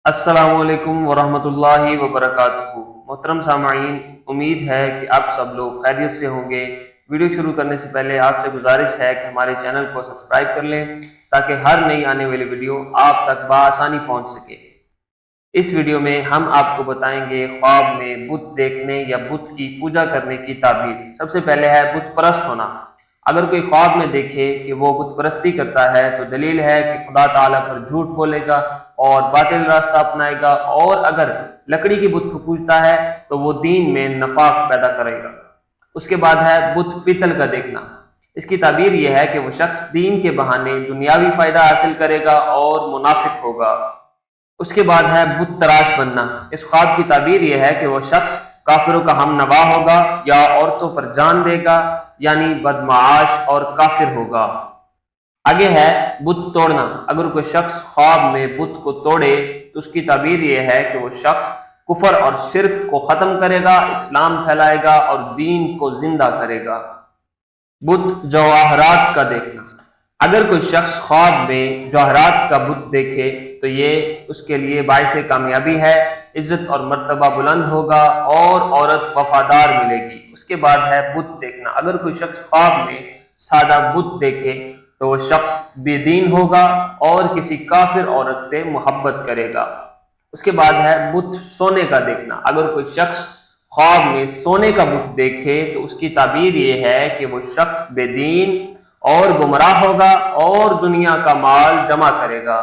السلام علیکم ورحمۃ اللہ وبرکاتہ۔ محترم سامعین، امید ہے کہ آپ سب لوگ خیریت سے ہوں گے۔ ویڈیو شروع کرنے سے پہلے آپ سے گزارش ہے کہ ہمارے چینل کو سبسکرائب کر لیں تاکہ ہر نئی آنے والی ویڈیو آپ تک بآسانی پہنچ سکے۔ اس ویڈیو میں ہم آپ کو بتائیں گے خواب میں بت دیکھنے یا بت کی پوجا کرنے کی تعبیر۔ سب سے پہلے ہے بت پرست ہونا۔ اگر کوئی خواب میں دیکھے کہ وہ بت پرستی کرتا ہے تو دلیل ہے کہ خدا تعالیٰ پر جھوٹ بولے گا اور باطل راستہ اپنائے گا، اور اگر لکڑی کی بت کو پوجتا ہے تو وہ دین میں نفاق پیدا کرے گا۔ اس کے بعد ہے بت پیتل کا دیکھنا۔ اس کی تعبیر یہ ہے کہ وہ شخص دین کے بہانے دنیاوی فائدہ حاصل کرے گا اور منافق ہوگا۔ اس کے بعد ہے بت تراش بننا۔ اس خواب کی تعبیر یہ ہے کہ وہ شخص کافروں کا ہم نوا ہوگا یا عورتوں پر جان دے گا، یعنی بدمعاش اور کافر ہوگا۔ آگے ہے بت توڑنا۔ اگر کوئی شخص خواب میں بت کو توڑے تو اس کی تعبیر یہ ہے کہ وہ شخص کفر اور شرک کو ختم کرے گا، اسلام پھیلائے گا اور دین کو زندہ کرے گا۔ بت جواہرات کا دیکھنا۔ اگر کوئی شخص خواب میں جواہرات کا بت دیکھے تو یہ اس کے لیے باعث کامیابی ہے، عزت اور مرتبہ بلند ہوگا اور عورت وفادار ملے گی۔ اس کے بعد ہے بت دیکھنا۔ اگر کوئی شخص خواب میں سادہ بت دیکھے تو وہ شخص بے دین ہوگا اور کسی کافر عورت سے محبت کرے گا۔ اس کے بعد ہے بت سونے کا دیکھنا۔ اگر کوئی شخص خواب میں سونے کا بت دیکھے تو اس کی تعبیر یہ ہے کہ وہ شخص بے دین اور گمراہ ہوگا اور دنیا کا مال جمع کرے گا۔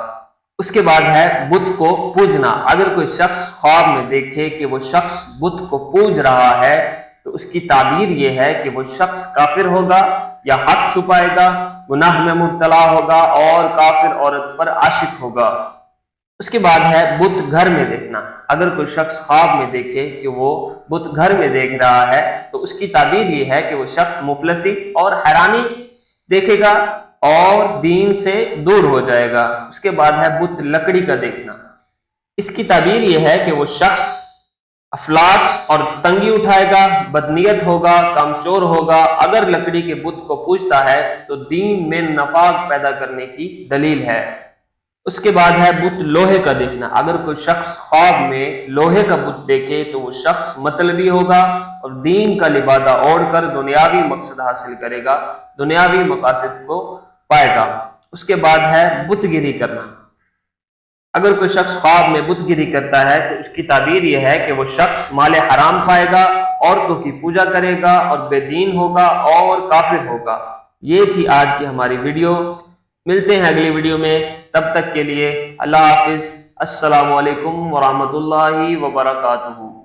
اس کے بعد ہے بت کو پوجنا۔ اگر کوئی شخص خواب میں دیکھے کہ وہ شخص بت کو پوج رہا ہے تو اس کی تعبیر یہ ہے کہ وہ شخص کافر ہوگا یا حق چھپائے گا، گناہ میں مبتلا ہوگا اور کافر عورت پر عاشق ہوگا۔ اس کے بعد ہے بت گھر میں دیکھنا۔ اگر کوئی شخص خواب میں دیکھے کہ وہ بت گھر میں دیکھ رہا ہے تو اس کی تعبیر یہ ہے کہ وہ شخص مفلسی اور حیرانی دیکھے گا اور دین سے دور ہو جائے گا۔ اس کے بعد ہے بت لکڑی کا دیکھنا۔ اس کی تعبیر یہ ہے کہ وہ شخص افلاس اور تنگی اٹھائے گا، بدنیت ہوگا، کمچور ہوگا۔ اگر لکڑی کے بت کو پوجتا ہے تو دین میں نفاق پیدا کرنے کی دلیل ہے۔ اس کے بعد ہے بت لوہے کا دیکھنا۔ اگر کوئی شخص خواب میں لوہے کا بت دیکھے تو وہ شخص مطلبی ہوگا اور دین کا لبادہ اوڑھ کر دنیاوی مقصد حاصل کرے گا، دنیاوی مقاصد کو پائے گا۔ اس کے بعد ہے بت گیری کرنا۔ اگر کوئی شخص خواب میں بت گیری کرتا ہے تو اس کی تعبیر یہ ہے کہ وہ شخص مال حرام کھائے گا، عورتوں کی پوجا کرے گا اور بے دین ہوگا اور کافر ہوگا۔ یہ تھی آج کی ہماری ویڈیو۔ ملتے ہیں اگلی ویڈیو میں، تب تک کے لیے اللہ حافظ۔ السلام علیکم ورحمۃ اللہ وبرکاتہ۔